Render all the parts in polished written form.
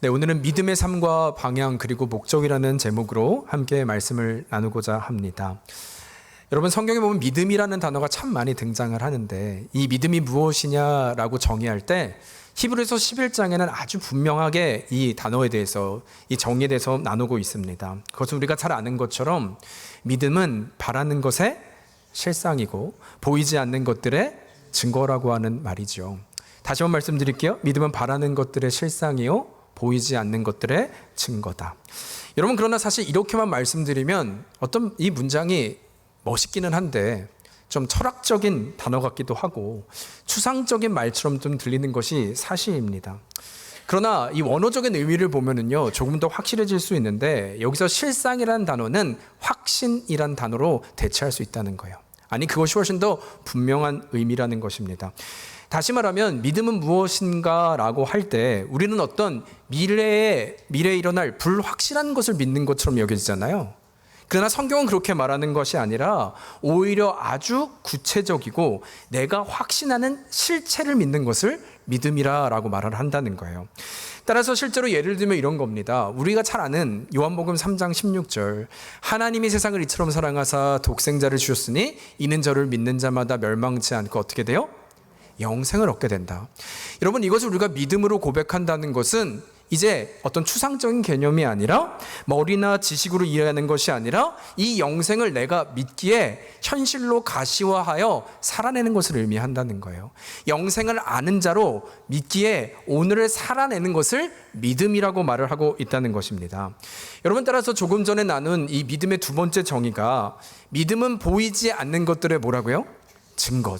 네, 오늘은 믿음의 삶과 방향 그리고 목적이라는 제목으로 함께 말씀을 나누고자 합니다. 여러분, 성경에 보면 믿음이라는 단어가 참 많이 등장을 하는데 이 믿음이 무엇이냐라고 정의할 때 히브리서 11장에는 아주 분명하게 이 단어에 대해서, 이 정의에 대해서 나누고 있습니다. 그것은 우리가 잘 아는 것처럼 믿음은 바라는 것의 실상이고 보이지 않는 것들의 증거라고 하는 말이죠. 다시 한번 말씀드릴게요. 믿음은 바라는 것들의 실상이요 보이지 않는 것들의 증거다. 여러분, 그러나 사실 이렇게만 말씀드리면 어떤 이 문장이 멋있기는 한데 좀 철학적인 단어 같기도 하고 추상적인 말처럼 좀 들리는 것이 사실입니다. 그러나 이 원어적인 의미를 보면은요 조금 더 확실해질 수 있는데, 여기서 실상이라는 단어는 확신이라는 단어로 대체할 수 있다는 거예요. 아니, 그것이 훨씬 더 분명한 의미라는 것입니다. 다시 말하면 믿음은 무엇인가 라고 할 때 우리는 어떤 미래에 일어날 불확실한 것을 믿는 것처럼 여겨지잖아요. 그러나 성경은 그렇게 말하는 것이 아니라 오히려 아주 구체적이고 내가 확신하는 실체를 믿는 것을 믿음이라고 말을 한다는 거예요. 따라서 실제로 예를 들면 이런 겁니다. 우리가 잘 아는 요한복음 3장 16절, 하나님이 세상을 이처럼 사랑하사 독생자를 주셨으니 이는 저를 믿는 자마다 멸망치 않고 어떻게 돼요? 영생을 얻게 된다. 여러분, 이것을 우리가 믿음으로 고백한다는 것은 이제 어떤 추상적인 개념이 아니라 머리나 지식으로 이해하는 것이 아니라 이 영생을 내가 믿기에 현실로 가시화하여 살아내는 것을 의미한다는 거예요. 영생을 아는 자로 믿기에 오늘을 살아내는 것을 믿음이라고 말을 하고 있다는 것입니다. 여러분, 따라서 조금 전에 나눈 이 믿음의 두 번째 정의가 믿음은 보이지 않는 것들의 뭐라고요? 증거.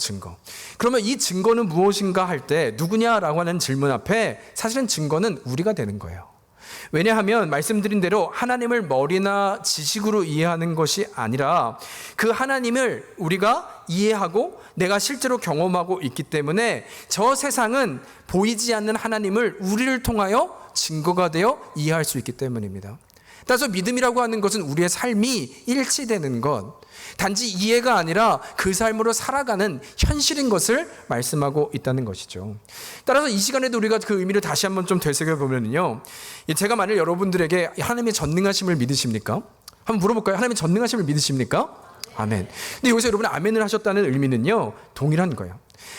그러면 이 증거는 무엇인가 할 때 누구냐라고 하는 질문 앞에 사실은 증거는 우리가 되는 거예요. 왜냐하면 말씀드린 대로 하나님을 머리나 지식으로 이해하는 것이 아니라 그 하나님을 우리가 이해하고 내가 실제로 경험하고 있기 때문에 저 세상은 보이지 않는 하나님을 우리를 통하여 증거가 되어 이해할 수 있기 때문입니다. 따라서 믿음이라고 하는 것은 우리의 삶이 일치되는 것, 단지 이해가 아니라 그 삶으로 살아가는 현실인 것을 말씀하고 있다는 것이죠. 따라서 이 시간에도 우리가 그 의미를 다시 한번 좀 되새겨보면요, 제가 만일 여러분들에게 하나님의 전능하심을 믿으십니까? 한번 물어볼까요? 하나님의 전능하심을 믿으십니까? 아멘. 근데 여기서 여러분이 아멘을 하셨다는 의미는요 동일한 거예요.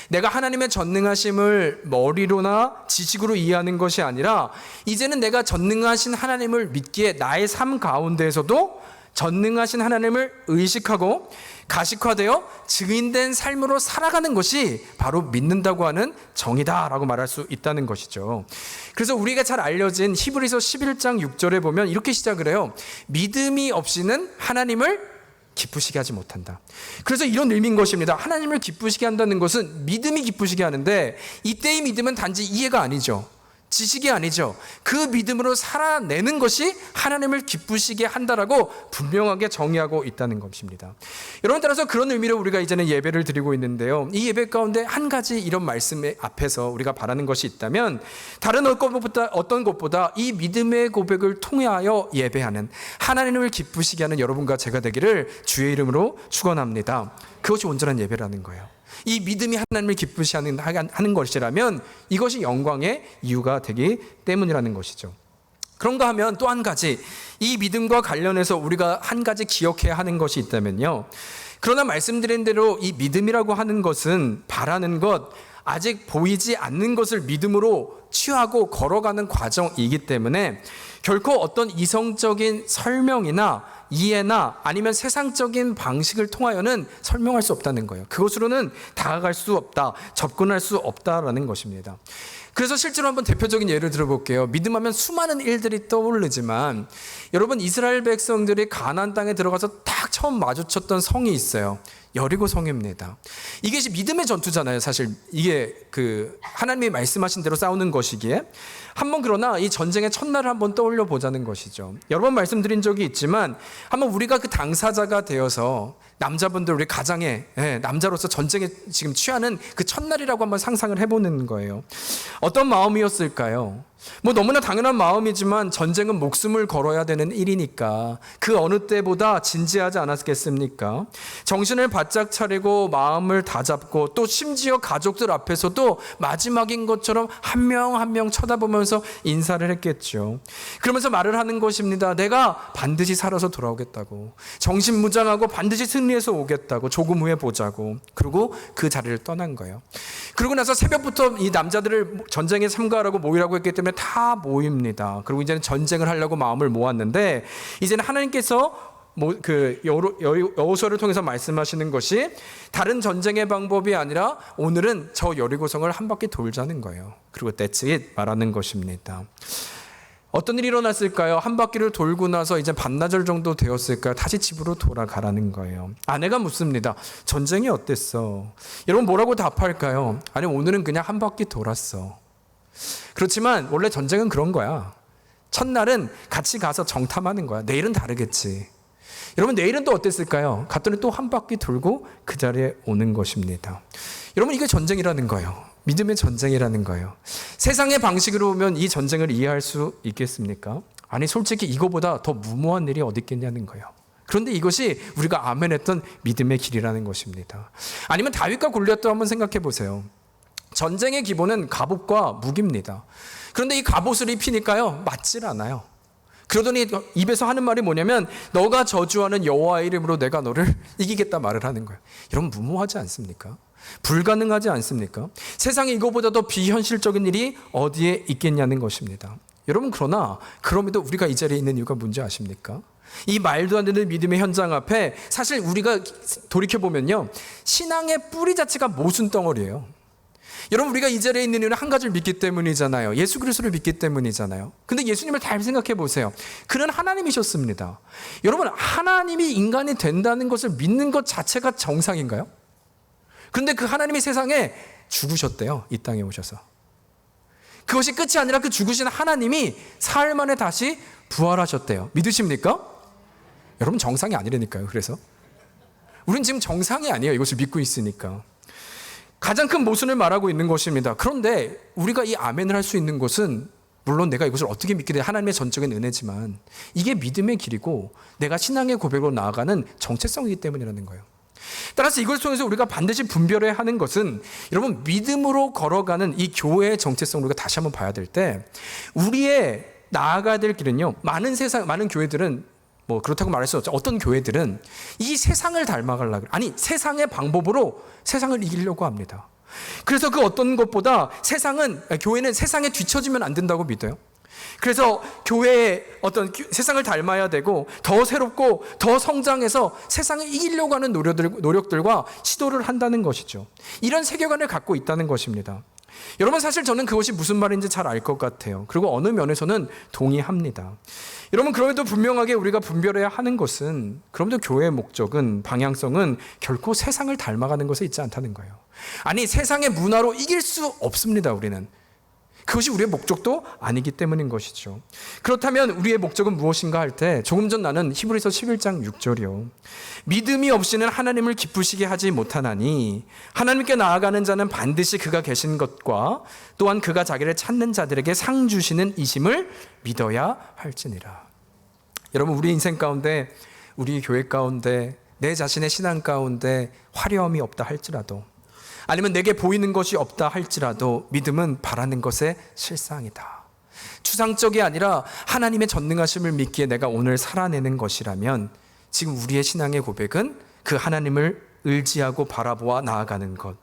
내가 하나님의 전능하심을 머리로나 지식으로 이해하는 것이 아니라 이제는 내가 전능하신 하나님을 믿기에 나의 삶 가운데에서도 전능하신 하나님을 의식하고 가식화되어 증인된 삶으로 살아가는 것이 바로 믿는다고 하는 정의다라고 말할 수 있다는 것이죠. 그래서 우리가 잘 알려진 히브리서 11장 6절에 보면 이렇게 시작을 해요. 믿음이 없이는 하나님을 기쁘시게 하지 못한다. 그래서 이런 의미인 것입니다. 하나님을 기쁘시게 한다는 것은 믿음이 기쁘시게 하는데, 이때의 믿음은 단지 이해가 아니죠. 지식이 아니죠. 그 믿음으로 살아내는 것이 하나님을 기쁘시게 한다라고 분명하게 정의하고 있다는 것입니다. 여러분, 따라서 그런 의미로 우리가 이제는 예배를 드리고 있는데요, 이 예배 가운데 한 가지 이런 말씀 앞에서 우리가 바라는 것이 있다면 다른 어떤 것보다 이 믿음의 고백을 통하여 예배하는, 하나님을 기쁘시게 하는 여러분과 제가 되기를 주의 이름으로 축원합니다. 그것이 온전한 예배라는 거예요. 이 믿음이 하나님을 기쁘시게 하는 것이라면 이것이 영광의 이유가 되기 때문이라는 것이죠. 그런가 하면 또 한 가지, 이 믿음과 관련해서 우리가 한 가지 기억해야 하는 것이 있다면요, 그러나 말씀드린 대로 이 믿음이라고 하는 것은 바라는 것, 아직 보이지 않는 것을 믿음으로 취하고 걸어가는 과정이기 때문에 결코 어떤 이성적인 설명이나 이해나 아니면 세상적인 방식을 통하여는 설명할 수 없다는 거예요. 그것으로는 다가갈 수 없다, 접근할 수 없다라는 것입니다. 그래서 실제로 한번 대표적인 예를 들어볼게요. 믿음하면 수많은 일들이 떠오르지만 여러분, 이스라엘 백성들이 가나안 땅에 들어가서 딱 처음 마주쳤던 성이 있어요. 여리고 성입니다. 이게 믿음의 전투잖아요. 사실 이게 하나님이 말씀하신 대로 싸우는 것이기에 한번, 그러나 이 전쟁의 첫날을 한번 떠올려 보자는 것이죠. 여러 번 말씀드린 적이 있지만 한번 우리가 그 당사자가 되어서 남자분들, 우리 가장의 남자로서 전쟁에 지금 취하는 그 첫날이라고 한번 상상을 해보는 거예요. 어떤 마음이었을까요? 뭐 너무나 당연한 마음이지만 전쟁은 목숨을 걸어야 되는 일이니까 그 어느 때보다 진지하지 않았겠습니까? 정신을 바짝 차리고 마음을 다잡고 또 심지어 가족들 앞에서도 마지막인 것처럼 한 명 한 명 쳐다보면서 인사를 했겠죠. 그러면서 말을 하는 것입니다. 내가 반드시 살아서 돌아오겠다고, 정신무장하고 반드시 승리해서 오겠다고, 조금 후에 보자고. 그리고 그 자리를 떠난 거예요. 그러고 나서 새벽부터 이 남자들을 전쟁에 참가하라고 모이라고 했기 때문에 다 모입니다. 그리고 이제는 전쟁을 하려고 마음을 모았는데, 이제는 하나님께서 여호수아를 통해서 말씀하시는 것이 다른 전쟁의 방법이 아니라 오늘은 저 여리고성을 한 바퀴 돌자는 거예요. 그리고 that's it 말하는 것입니다. 어떤 일이 일어났을까요? 한 바퀴를 돌고 나서 이제 반나절 정도 되었을까요? 다시 집으로 돌아가라는 거예요. 아내가 묻습니다. 전쟁이 어땠어? 여러분 뭐라고 답할까요? 아니, 오늘은 그냥 한 바퀴 돌았어. 그렇지만 원래 전쟁은 그런 거야. 첫날은 같이 가서 정탐하는 거야. 내일은 다르겠지. 여러분 내일은 또 어땠을까요? 갔더니 또 한 바퀴 돌고 그 자리에 오는 것입니다. 여러분 이게 전쟁이라는 거예요. 믿음의 전쟁이라는 거예요. 세상의 방식으로 보면 이 전쟁을 이해할 수 있겠습니까? 아니, 솔직히 이거보다 더 무모한 일이 어디 있겠냐는 거예요. 그런데 이것이 우리가 아멘했던 믿음의 길이라는 것입니다. 아니면 다윗과 골리앗도 한번 생각해 보세요. 전쟁의 기본은 갑옷과 무기입니다. 그런데 이 갑옷을 입히니까요, 맞질 않아요. 그러더니 입에서 하는 말이 뭐냐면, 너가 저주하는 여호와의 이름으로 내가 너를 이기겠다 말을 하는 거예요. 여러분 무모하지 않습니까? 불가능하지 않습니까? 세상에 이거보다 더 비현실적인 일이 어디에 있겠냐는 것입니다. 여러분 그럼에도 우리가 이 자리에 있는 이유가 뭔지 아십니까? 이 말도 안 되는 믿음의 현장 앞에 사실 우리가 돌이켜보면요, 신앙의 뿌리 자체가 모순 덩어리예요. 여러분 우리가 이 자리에 있는 이유는 한 가지를 믿기 때문이잖아요. 예수 그리스도를 믿기 때문이잖아요. 근데 예수님을 잘 생각해 보세요. 그는 하나님이셨습니다. 여러분 하나님이 인간이 된다는 것을 믿는 것 자체가 정상인가요? 그런데 그 하나님이 세상에 죽으셨대요. 이 땅에 오셔서. 그것이 끝이 아니라 그 죽으신 하나님이 사흘 만에 다시 부활하셨대요. 믿으십니까? 여러분 정상이 아니라니까요. 그래서 우린 지금 정상이 아니에요. 이것을 믿고 있으니까. 가장 큰 모순을 말하고 있는 것입니다. 그런데 우리가 이 아멘을 할 수 있는 것은 물론 내가 이것을 어떻게 믿게 돼 하나님의 전적인 은혜지만 이게 믿음의 길이고 내가 신앙의 고백으로 나아가는 정체성이기 때문이라는 거예요. 따라서 이걸 통해서 우리가 반드시 분별해야 하는 것은, 여러분 믿음으로 걸어가는 이 교회의 정체성을 우리가 다시 한번 봐야 될 때, 우리의 나아가야 될 길은요, 많은 교회들은 뭐 그렇다고 말할 수 없죠. 어떤 교회들은 이 세상을 닮아가려고, 아니 세상의 방법으로 세상을 이기려고 합니다. 그래서 그 어떤 것보다 교회는 세상에 뒤처지면 안 된다고 믿어요. 그래서 교회의 어떤 세상을 닮아야 되고 더 새롭고 더 성장해서 세상을 이기려고 하는 노력들과 시도를 한다는 것이죠. 이런 세계관을 갖고 있다는 것입니다. 여러분 사실 저는 그것이 무슨 말인지 잘 알 것 같아요. 그리고 어느 면에서는 동의합니다. 여러분 그럼에도 분명하게 우리가 분별해야 하는 것은, 그럼에도 교회의 목적은, 방향성은 결코 세상을 닮아가는 것에 있지 않다는 거예요. 아니 세상의 문화로 이길 수 없습니다. 우리는 그것이 우리의 목적도 아니기 때문인 것이죠. 그렇다면 우리의 목적은 무엇인가 할 때, 조금 전 나는 히브리서 11장 6절이요. 믿음이 없이는 하나님을 기쁘시게 하지 못하나니 하나님께 나아가는 자는 반드시 그가 계신 것과 또한 그가 자기를 찾는 자들에게 상 주시는 이심을 믿어야 할지니라. 여러분 우리 인생 가운데, 우리 교회 가운데, 내 자신의 신앙 가운데 화려함이 없다 할지라도, 아니면 내게 보이는 것이 없다 할지라도 믿음은 바라는 것의 실상이다. 추상적이 아니라 하나님의 전능하심을 믿기에 내가 오늘 살아내는 것이라면, 지금 우리의 신앙의 고백은 그 하나님을 의지하고 바라보아 나아가는 것.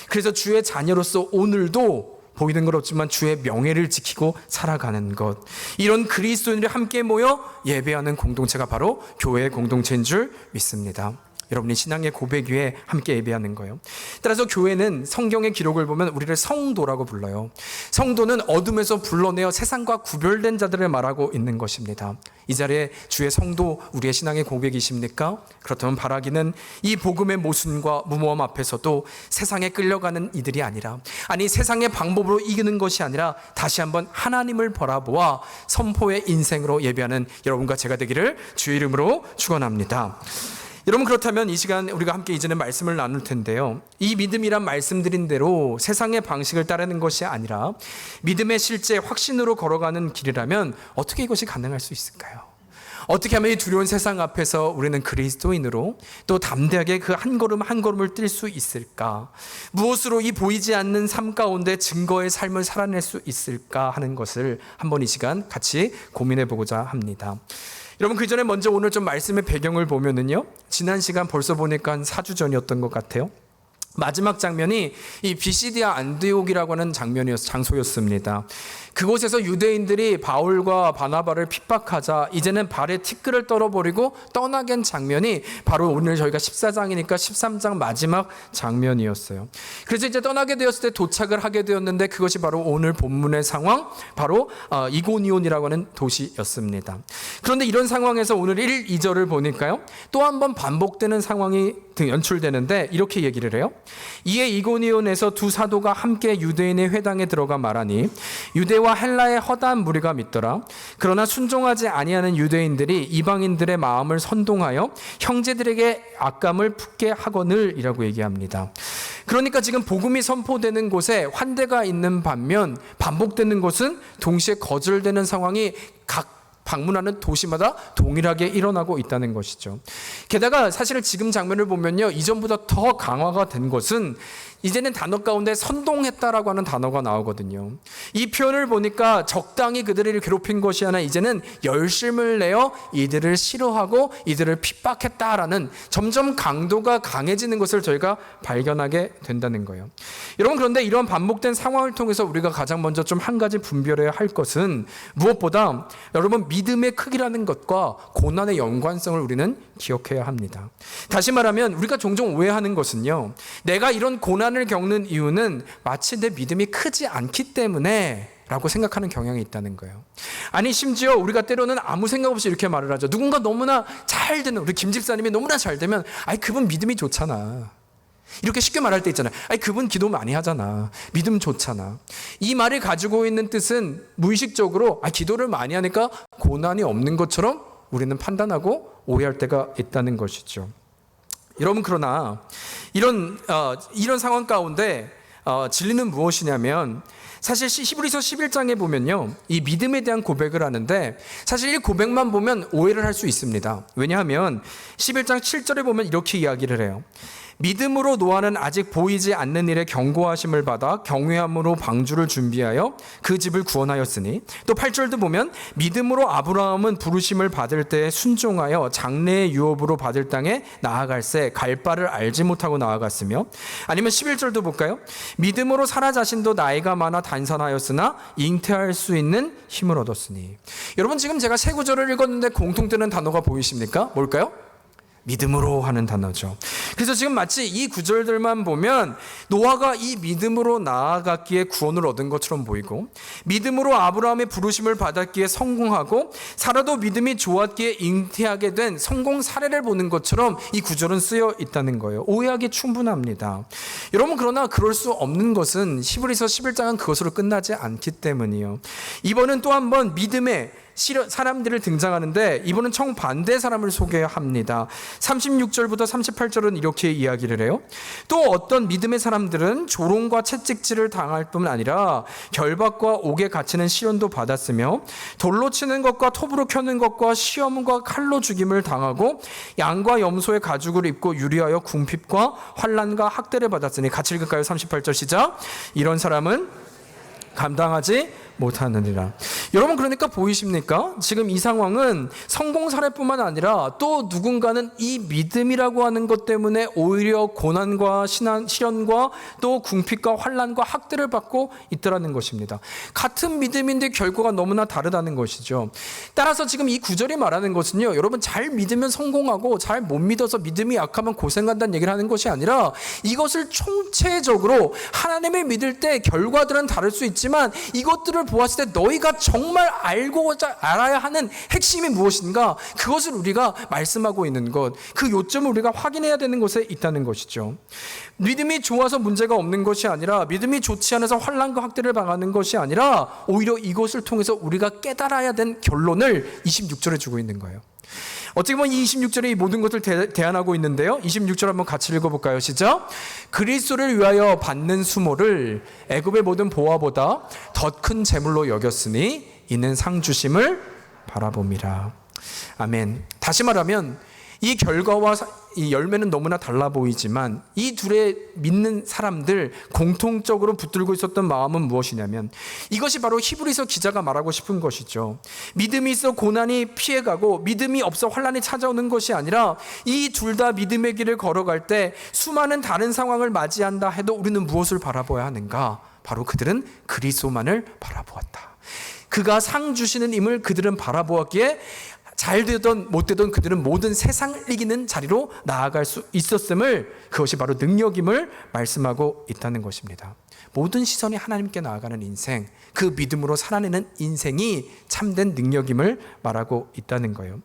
그래서 주의 자녀로서 오늘도 보이는 건 없지만 주의 명예를 지키고 살아가는 것. 이런 그리스도인들이 함께 모여 예배하는 공동체가 바로 교회의 공동체인 줄 믿습니다. 여러분이 신앙의 고백 위에 함께 예배하는 거예요. 따라서 교회는 성경의 기록을 보면 우리를 성도라고 불러요. 성도는 어둠에서 불러내어 세상과 구별된 자들을 말하고 있는 것입니다. 이 자리에 주의 성도, 우리의 신앙의 고백이십니까? 그렇다면 바라기는 이 복음의 모순과 무모함 앞에서도 세상에 끌려가는 이들이 아니라, 아니 세상의 방법으로 이기는 것이 아니라 다시 한번 하나님을 바라보아 선포의 인생으로 예배하는 여러분과 제가 되기를 주의 이름으로 축원합니다. 여러분, 그렇다면 이 시간 우리가 함께 이제는 말씀을 나눌 텐데요. 이 믿음이란 말씀드린 대로 세상의 방식을 따르는 것이 아니라 믿음의 실제 확신으로 걸어가는 길이라면 어떻게 이것이 가능할 수 있을까요? 어떻게 하면 이 두려운 세상 앞에서 우리는 그리스도인으로 또 담대하게 그 한 걸음 한 걸음을 뛸 수 있을까? 무엇으로 이 보이지 않는 삶 가운데 증거의 삶을 살아낼 수 있을까 하는 것을 한번 이 시간 같이 고민해 보고자 합니다. 여러분, 그 전에 먼저 오늘 좀 말씀의 배경을 보면은요, 지난 시간 벌써 보니까 한 4주 전이었던 것 같아요. 마지막 장면이 이 비시디아 안디옥이라고 하는 장소였습니다. 그곳에서 유대인들이 바울과 바나바를 핍박하자 이제는 발에 티끌을 떨어버리고 떠나게 한 장면이 바로 오늘 저희가 14장이니까 13장 마지막 장면이었어요. 그래서 이제 떠나게 되었을 때 도착을 하게 되었는데 그것이 바로 오늘 본문의 상황, 바로 이고니온이라고 하는 도시였습니다. 그런데 이런 상황에서 오늘 1, 2절을 보니까요, 또 한 번 반복되는 상황이 연출되는데 이렇게 얘기를 해요. 이에 이고니온에서 두 사도가 함께 유대인의 회당에 들어가 말하니 유대와 헬라의 허다한 무리가 믿더라. 그러나 순종하지 아니하는 유대인들이 이방인들의 마음을 선동하여 형제들에게 악감을 품게 하거늘이라고 얘기합니다. 그러니까 지금 복음이 선포되는 곳에 환대가 있는 반면 반복되는 것은 동시에 거절되는 상황이 각 방문하는 도시마다 동일하게 일어나고 있다는 것이죠. 게다가 사실 지금 장면을 보면요, 이전보다 더 강화가 된 것은 이제는 단어 가운데 선동했다라고 하는 단어가 나오거든요. 이 표현을 보니까 적당히 그들을 괴롭힌 것이 아니라 이제는 열심을 내어 이들을 싫어하고 이들을 핍박했다라는 점점 강도가 강해지는 것을 저희가 발견하게 된다는 거예요. 여러분, 그런데 이런 반복된 상황을 통해서 우리가 가장 먼저 좀 한 가지 분별해야 할 것은 무엇보다 여러분, 믿음의 크기라는 것과 고난의 연관성을 우리는 기억해야 합니다. 다시 말하면 우리가 종종 오해하는 것은요, 내가 이런 고난을 겪는 이유는 마치 내 믿음이 크지 않기 때문에 라고 생각하는 경향이 있다는 거예요. 아니, 심지어 우리가 때로는 아무 생각 없이 이렇게 말을 하죠. 누군가 너무나 잘 되는, 우리 김 집사님이 너무나 잘 되면 아이, 그분 믿음이 좋잖아, 이렇게 쉽게 말할 때 있잖아요. 아니, 그분 기도 많이 하잖아, 믿음 좋잖아. 이 말이 가지고 있는 뜻은 무의식적으로 기도를 많이 하니까 고난이 없는 것처럼 우리는 판단하고 오해할 때가 있다는 것이죠. 여러분, 그러나 이런 상황 가운데 진리는 무엇이냐면, 사실 히브리서 11장에 보면요, 이 믿음에 대한 고백을 하는데 사실 이 고백만 보면 오해를 할 수 있습니다. 왜냐하면 11장 7절에 보면 이렇게 이야기를 해요. 믿음으로 노아는 아직 보이지 않는 일에 경고하심을 받아 경외함으로 방주를 준비하여 그 집을 구원하였으니, 또 8절도 보면 믿음으로 아브라함은 부르심을 받을 때에 순종하여 장래의 유업으로 받을 땅에 나아갈새 갈 바를 알지 못하고 나아갔으며, 아니면 11절도 볼까요? 믿음으로 사라 자신도 나이가 많아 단선하였으나 잉태할 수 있는 힘을 얻었으니. 여러분, 지금 제가 세 구절을 읽었는데 공통되는 단어가 보이십니까? 뭘까요? 믿음으로 하는 단어죠. 그래서 지금 마치 이 구절들만 보면 노아가 이 믿음으로 나아갔기에 구원을 얻은 것처럼 보이고, 믿음으로 아브라함의 부르심을 받았기에 성공하고, 사라도 믿음이 좋았기에 잉태하게 된 성공 사례를 보는 것처럼 이 구절은 쓰여 있다는 거예요. 오해하기 충분합니다. 여러분, 그러나 그럴 수 없는 것은 히브리서 11장은 그것으로 끝나지 않기 때문이에요. 이번은 또 한 번 믿음의 사람들을 등장하는데 이번은 정반대 사람을 소개합니다. 36절부터 38절은 이렇게 이야기를 해요. 또 어떤 믿음의 사람들은 조롱과 채찍질을 당할 뿐 아니라 결박과 옥에 갇히는 시련도 받았으며, 돌로 치는 것과 톱으로 켜는 것과 시험과 칼로 죽임을 당하고 양과 염소의 가죽을 입고 유리하여 궁핍과 환난과 학대를 받았으니. 같이 읽을까요? 38절 시작. 이런 사람은 감당하지 못하느니라. 여러분, 그러니까 보이십니까? 지금 이 상황은 성공 사례뿐만 아니라 또 누군가는 이 믿음이라고 하는 것 때문에 오히려 고난과 시련과 또 궁핍과 환난과 학대를 받고 있더라는 것입니다. 같은 믿음인데 결과가 너무나 다르다는 것이죠. 따라서 지금 이 구절이 말하는 것은요, 여러분, 잘 믿으면 성공하고 잘 못 믿어서 믿음이 약하면 고생한다는 얘기를 하는 것이 아니라 이것을 총체적으로 하나님을 믿을 때 결과들은 다를 수 있지만 이것들을 보았을 때 너희가 정말 알아야 하는 핵심이 무엇인가, 그것을 우리가 말씀하고 있는 것, 그 요점을 우리가 확인해야 되는 곳에 있다는 것이죠. 믿음이 좋아서 문제가 없는 것이 아니라, 믿음이 좋지 않아서 환난과 학대를 당하는 것이 아니라 오히려 이것을 통해서 우리가 깨달아야 된 결론을 26절에 주고 있는 거예요. 어떻게 보면 이 26절에 이 모든 것을 대안하고 있는데요. 26절 한번 같이 읽어볼까요? 시작. 그리스도를 위하여 받는 수모를 애굽의 모든 보화보다 더 큰 재물로 여겼으니 이는 상 주심을 바라봄이라. 아멘. 다시 말하면 이 결과와 이 열매는 너무나 달라 보이지만 이 둘의 믿는 사람들 공통적으로 붙들고 있었던 마음은 무엇이냐면 이것이 바로 히브리서 기자가 말하고 싶은 것이죠. 믿음이 있어 고난이 피해가고 믿음이 없어 환난이 찾아오는 것이 아니라 이 둘 다 믿음의 길을 걸어갈 때 수많은 다른 상황을 맞이한다 해도 우리는 무엇을 바라봐야 하는가? 바로 그들은 그리스도만을 바라보았다. 그가 상 주시는 임을 그들은 바라보았기에 잘 되던 못 되던 그들은 모든 세상을 이기는 자리로 나아갈 수 있었음을, 그것이 바로 능력임을 말씀하고 있다는 것입니다. 모든 시선이 하나님께 나아가는 인생, 그 믿음으로 살아내는 인생이 참된 능력임을 말하고 있다는 거예요.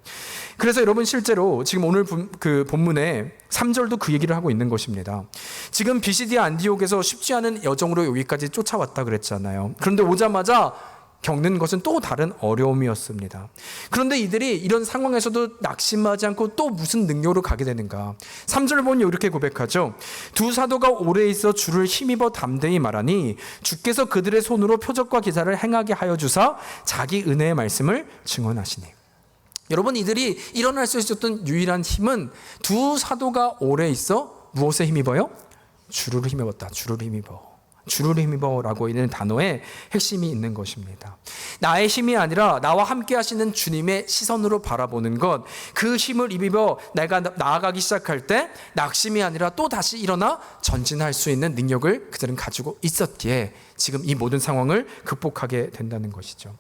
그래서 여러분 실제로 지금 오늘 그 본문에 3절도 그 얘기를 하고 있는 것입니다. 지금 비시디아 안디옥에서 쉽지 않은 여정으로 여기까지 쫓아왔다 그랬잖아요. 그런데 오자마자 겪는 것은 또 다른 어려움이었습니다. 그런데 이들이 이런 상황에서도 낙심하지 않고 또 무슨 능력으로 가게 되는가? 3절 보면 이렇게 고백하죠. 두 사도가 오래 있어 주를 힘입어 담대히 말하니 주께서 그들의 손으로 표적과 기사를 행하게 하여 주사 자기 은혜의 말씀을 증언하시니. 여러분, 이들이 일어날 수 있었던 유일한 힘은 두 사도가 오래 있어 무엇에 힘입어요? 주를 힘입었다. 주를 힘입어. 주를 힘입어라고 있는 단어에 핵심이 있는 것입니다. 나의 힘이 아니라 나와 함께 하시는 주님의 시선으로 바라보는 것, 그 힘을 힘입어 내가 나아가기 시작할 때 낙심이 아니라 또 다시 일어나 전진할 수 있는 능력을 그들은 가지고 있었기에 지금 이 모든 상황을 극복하게 된다는 것이죠.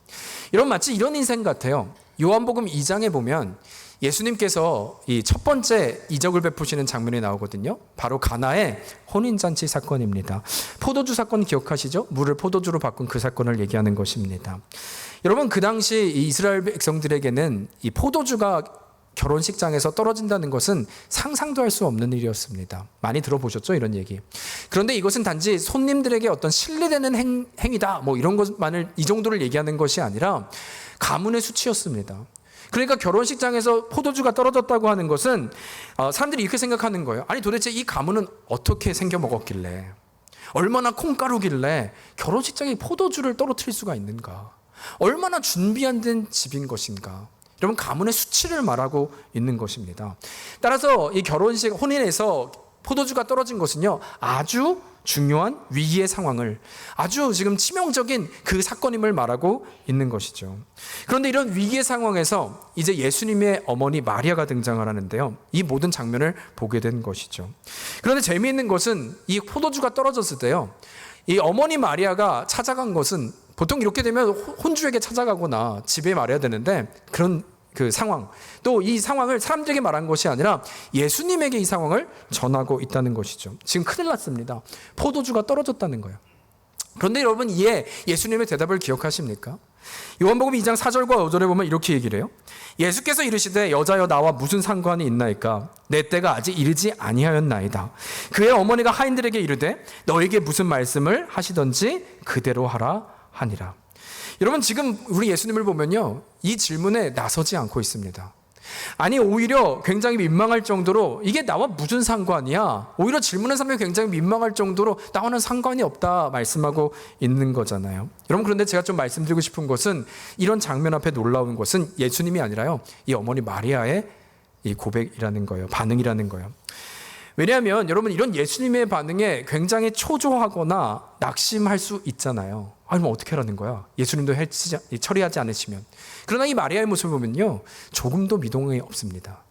여러분, 마치 이런 인생 같아요. 요한복음 2장에 보면 예수님께서 이 첫 번째 이적을 베푸시는 장면이 나오거든요. 바로 가나의 혼인잔치 사건입니다. 포도주 사건 기억하시죠? 물을 포도주로 바꾼 그 사건을 얘기하는 것입니다. 여러분, 그 당시 이스라엘 백성들에게는 이 포도주가 결혼식장에서 떨어진다는 것은 상상도 할 수 없는 일이었습니다. 많이 들어보셨죠? 이런 얘기. 그런데 이것은 단지 손님들에게 어떤 신뢰되는 행위다, 뭐 이런 것만을, 이 정도를 얘기하는 것이 아니라 가문의 수치였습니다. 그러니까 결혼식장에서 포도주가 떨어졌다고 하는 것은 사람들이 이렇게 생각하는 거예요. 아니, 도대체 이 가문은 어떻게 생겨 먹었길래, 얼마나 콩가루길래 결혼식장에 포도주를 떨어뜨릴 수가 있는가, 얼마나 준비 안 된 집인 것인가. 여러분, 가문의 수치를 말하고 있는 것입니다. 따라서 이 결혼식 혼인에서 포도주가 떨어진 것은요, 아주 중요한 위기의 상황을, 아주 지금 치명적인 그 사건임을 말하고 있는 것이죠. 그런데 이런 위기의 상황에서 이제 예수님의 어머니 마리아가 등장을 하는데요, 이 모든 장면을 보게 된 것이죠. 그런데 재미있는 것은 이 포도주가 떨어졌을 때요, 이 어머니 마리아가 찾아간 것은, 보통 이렇게 되면 혼주에게 찾아가거나 집에 말해야 되는데, 그런 그 상황, 또 이 상황을 사람들에게 말한 것이 아니라 예수님에게 이 상황을 전하고 있다는 것이죠. 지금 큰일 났습니다. 포도주가 떨어졌다는 거예요. 그런데 여러분, 이에 예수님의 대답을 기억하십니까? 요한복음 2장 4절과 5절에 보면 이렇게 얘기를 해요. 예수께서 이르시되 여자여 나와 무슨 상관이 있나이까? 내 때가 아직 이르지 아니하였나이다. 그의 어머니가 하인들에게 이르되 너에게 무슨 말씀을 하시던지 그대로 하라 하니라. 여러분, 지금 우리 예수님을 보면요, 이 질문에 나서지 않고 있습니다. 아니, 오히려 굉장히 민망할 정도로 이게 나와 무슨 상관이야? 오히려 질문한 사람이 굉장히 민망할 정도로 나와는 상관이 없다 말씀하고 있는 거잖아요. 여러분, 그런데 제가 좀 말씀드리고 싶은 것은, 이런 장면 앞에 놀라운 것은 예수님이 아니라요, 이 어머니 마리아의 이 고백이라는 거예요. 반응이라는 거예요. 왜냐하면 여러분, 이런 예수님의 반응에 굉장히 초조하거나 낙심할 수 있잖아요. 아니, 뭐 어떻게 하라는 거야? 예수님도 처리하지 않으시면. 그러나 이 마리아의 모습을 보면요, 조금도 미동이 없습니다.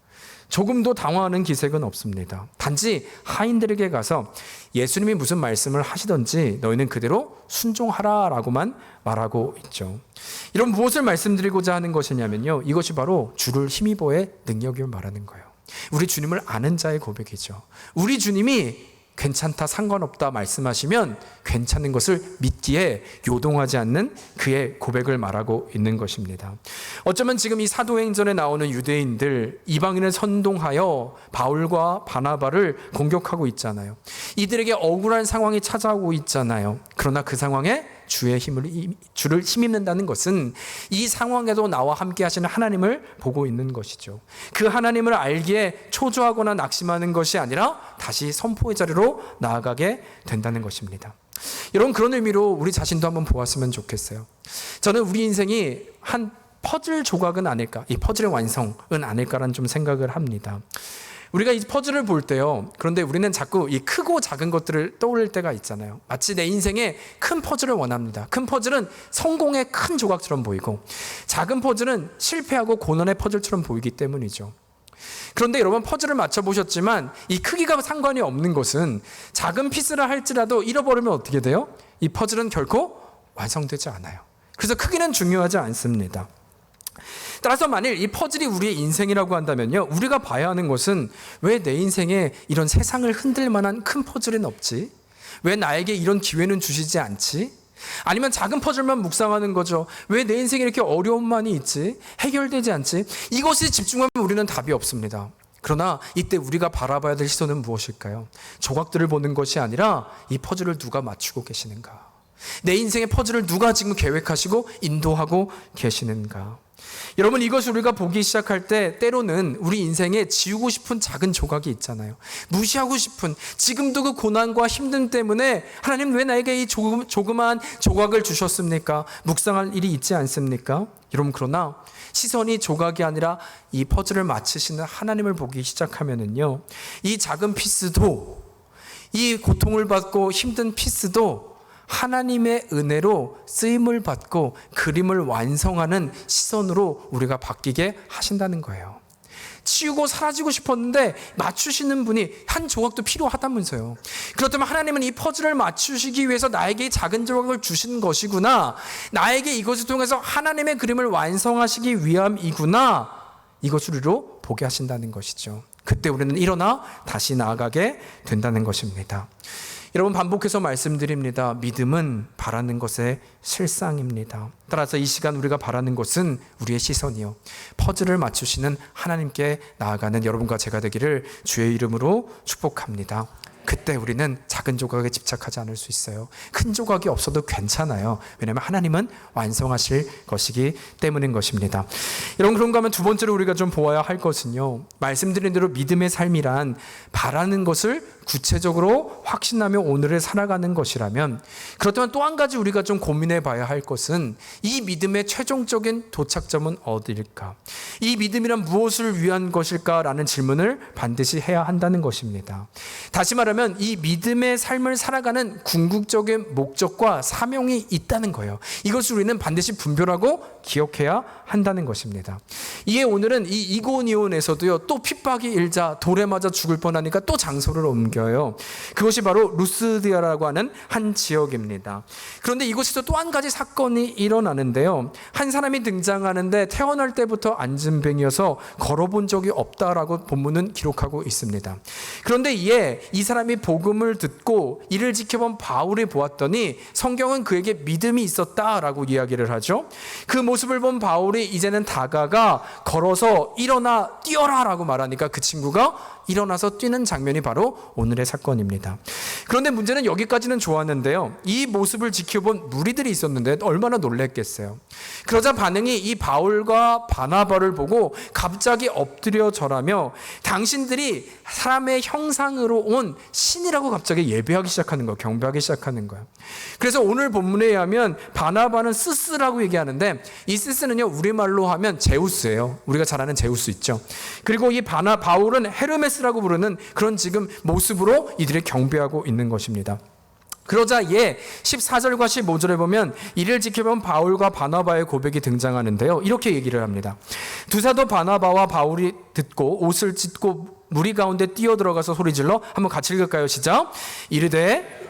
조금도 당황하는 기색은 없습니다. 단지 하인들에게 가서 예수님이 무슨 말씀을 하시던지 너희는 그대로 순종하라라고만 말하고 있죠. 이런 무엇을 말씀드리고자 하는 것이냐면요, 이것이 바로 주를 힘입어의 능력을 말하는 거예요. 우리 주님을 아는 자의 고백이죠. 우리 주님이 괜찮다, 상관없다 말씀하시면 괜찮은 것을 믿기에 요동하지 않는 그의 고백을 말하고 있는 것입니다. 어쩌면 지금 이 사도행전에 나오는 유대인들, 이방인을 선동하여 바울과 바나바를 공격하고 있잖아요. 이들에게 억울한 상황이 찾아오고 있잖아요. 그러나 그 상황에 주를 힘입는다는 것은 이 상황에도 나와 함께 하시는 하나님을 보고 있는 것이죠. 그 하나님을 알기에 초조하거나 낙심하는 것이 아니라 다시 선포의 자리로 나아가게 된다는 것입니다. 여러분, 그런 의미로 우리 자신도 한번 보았으면 좋겠어요. 저는 우리 인생이 한 퍼즐 조각은 아닐까, 이 퍼즐의 완성은 아닐까라는 좀 생각을 합니다. 우리가 이 퍼즐을 볼 때요, 그런데 우리는 자꾸 이 크고 작은 것들을 떠올릴 때가 있잖아요. 마치 내 인생에 큰 퍼즐을 원합니다. 큰 퍼즐은 성공의 큰 조각처럼 보이고, 작은 퍼즐은 실패하고 고난의 퍼즐처럼 보이기 때문이죠. 그런데 여러분, 퍼즐을 맞춰보셨지만 이 크기가 상관이 없는 것은 작은 피스를 할지라도 잃어버리면 어떻게 돼요? 이 퍼즐은 결코 완성되지 않아요. 그래서 크기는 중요하지 않습니다. 따라서 만일 이 퍼즐이 우리의 인생이라고 한다면요, 우리가 봐야 하는 것은 왜 내 인생에 이런 세상을 흔들 만한 큰 퍼즐은 없지? 왜 나에게 이런 기회는 주시지 않지? 아니면 작은 퍼즐만 묵상하는 거죠. 왜 내 인생에 이렇게 어려움만이 있지? 해결되지 않지? 이것에 집중하면 우리는 답이 없습니다. 그러나 이때 우리가 바라봐야 될 시선은 무엇일까요? 조각들을 보는 것이 아니라 이 퍼즐을 누가 맞추고 계시는가? 내 인생의 퍼즐을 누가 지금 계획하시고 인도하고 계시는가? 여러분, 이것을 우리가 보기 시작할 때 때로는 우리 인생에 지우고 싶은 작은 조각이 있잖아요. 무시하고 싶은, 지금도 그 고난과 힘듦 때문에 하나님 왜 나에게 이 조그만 조각을 주셨습니까? 묵상할 일이 있지 않습니까? 여러분, 그러나 시선이 조각이 아니라 이 퍼즐을 맞추시는 하나님을 보기 시작하면은요, 이 작은 피스도, 이 고통을 받고 힘든 피스도 하나님의 은혜로 쓰임을 받고 그림을 완성하는 시선으로 우리가 바뀌게 하신다는 거예요. 치우고 사라지고 싶었는데 맞추시는 분이 한 조각도 필요하다면서요. 그렇다면 하나님은 이 퍼즐을 맞추시기 위해서 나에게 작은 조각을 주신 것이구나, 나에게 이것을 통해서 하나님의 그림을 완성하시기 위함이구나, 이것을 우리로 보게 하신다는 것이죠. 그때 우리는 일어나 다시 나아가게 된다는 것입니다. 여러분, 반복해서 말씀드립니다. 믿음은 바라는 것의 실상입니다. 따라서 이 시간 우리가 바라는 것은 우리의 시선이요, 퍼즐을 맞추시는 하나님께 나아가는 여러분과 제가 되기를 주의 이름으로 축복합니다. 그때 우리는 작은 조각에 집착하지 않을 수 있어요. 큰 조각이 없어도 괜찮아요. 왜냐하면 하나님은 완성하실 것이기 때문인 것입니다. 여러분, 그런가 하면 두 번째로 우리가 좀 보아야 할 것은요, 말씀드린 대로 믿음의 삶이란 바라는 것을 구체적으로 확신하며 오늘을 살아가는 것이라면, 그렇다면 또 한 가지 우리가 좀 고민해 봐야 할 것은 이 믿음의 최종적인 도착점은 어디일까? 이 믿음이란 무엇을 위한 것일까라는 질문을 반드시 해야 한다는 것입니다. 다시 말하면 이 믿음의 삶을 살아가는 궁극적인 목적과 사명이 있다는 거예요. 이것을 우리는 반드시 분별하고 기억해야 한다는 것입니다. 이에 오늘은 이 이고니온에서도요, 또 핍박이 일자 돌에 맞아 죽을 뻔하니까 또 장소를 옮겨요. 그것이 바로 루스디아라고 하는 한 지역입니다. 그런데 이곳에서 또 한 가지 사건이 일어나는데요, 한 사람이 등장하는데 태어날 때부터 안진뱅이여서 걸어본 적이 없다라고 본문은 기록하고 있습니다. 그런데 이에 이 사람이 복음을 듣고 이를 지켜본 바울이 보았더니 성경은 그에게 믿음이 있었다라고 이야기를 하죠. 그 모습을 본 바울이 이제는 다가가 걸어서 일어나 뛰어라 라고 말하니까 그 친구가 일어나서 뛰는 장면이 바로 오늘의 사건입니다. 그런데 문제는 여기까지는 좋았는데요, 이 모습을 지켜본 무리들이 있었는데 얼마나 놀랬겠어요. 그러자 반응이 이 바울과 바나바를 보고 갑자기 엎드려 절하며 당신들이 사람의 형상으로 온 신이라고 갑자기 예배하기 시작하는 거예요. 경배하기 시작하는 거예요. 그래서 오늘 본문에 의하면 바나바는 스스라고 얘기하는데, 이 스스는요, 우리말로 하면 제우스예요. 우리가 잘 아는 제우스 있죠. 그리고 이 바울은 헤르메스라고 부르는 그런 지금 모습으로 이들이 경배하고 있는 것입니다. 그러자 14절과 15절에 보면 이를 지켜본 바울과 바나바의 고백이 등장하는데요, 이렇게 얘기를 합니다. 두 사도 바나바와 바울이 듣고 옷을 찢고 무리 가운데 뛰어들어가서 소리질러, 한번 같이 읽을까요? 시작. 이르되,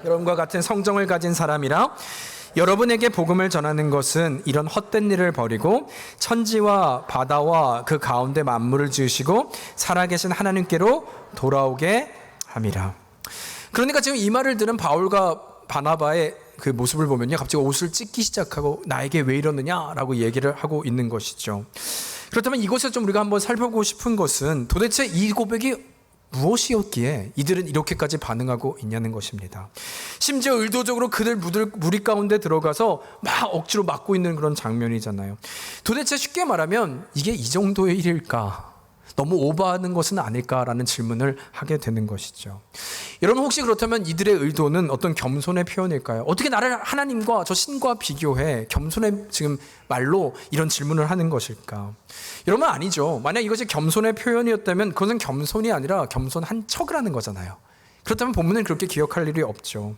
여러분과 같은 성정을 가진 사람이라 여러분에게 복음을 전하는 것은 이런 헛된 일을 버리고 천지와 바다와 그 가운데 만물을 지으시고 살아계신 하나님께로 돌아오게 함이라. 그러니까 지금 이 말을 들은 바울과 바나바의 그 모습을 보면요, 갑자기 옷을 찢기 시작하고 나에게 왜 이러느냐라고 얘기를 하고 있는 것이죠. 그렇다면 이곳에서 좀 우리가 한번 살펴보고 싶은 것은 도대체 이 고백이 무엇이었기에 이들은 이렇게까지 반응하고 있냐는 것입니다. 심지어 의도적으로 그들 무리 가운데 들어가서 막 억지로 막고 있는 그런 장면이잖아요. 도대체 쉽게 말하면 이게 이 정도의 일일까? 너무 오버하는 것은 아닐까라는 질문을 하게 되는 것이죠. 여러분 혹시 그렇다면 이들의 의도는 어떤 겸손의 표현일까요? 어떻게 나를 하나님과 저 신과 비교해 겸손의 지금 말로 이런 질문을 하는 것일까? 여러분 아니죠. 만약 이것이 겸손의 표현이었다면 그것은 겸손이 아니라 겸손한 척을 하는 거잖아요. 그렇다면 본문은 그렇게 기억할 일이 없죠.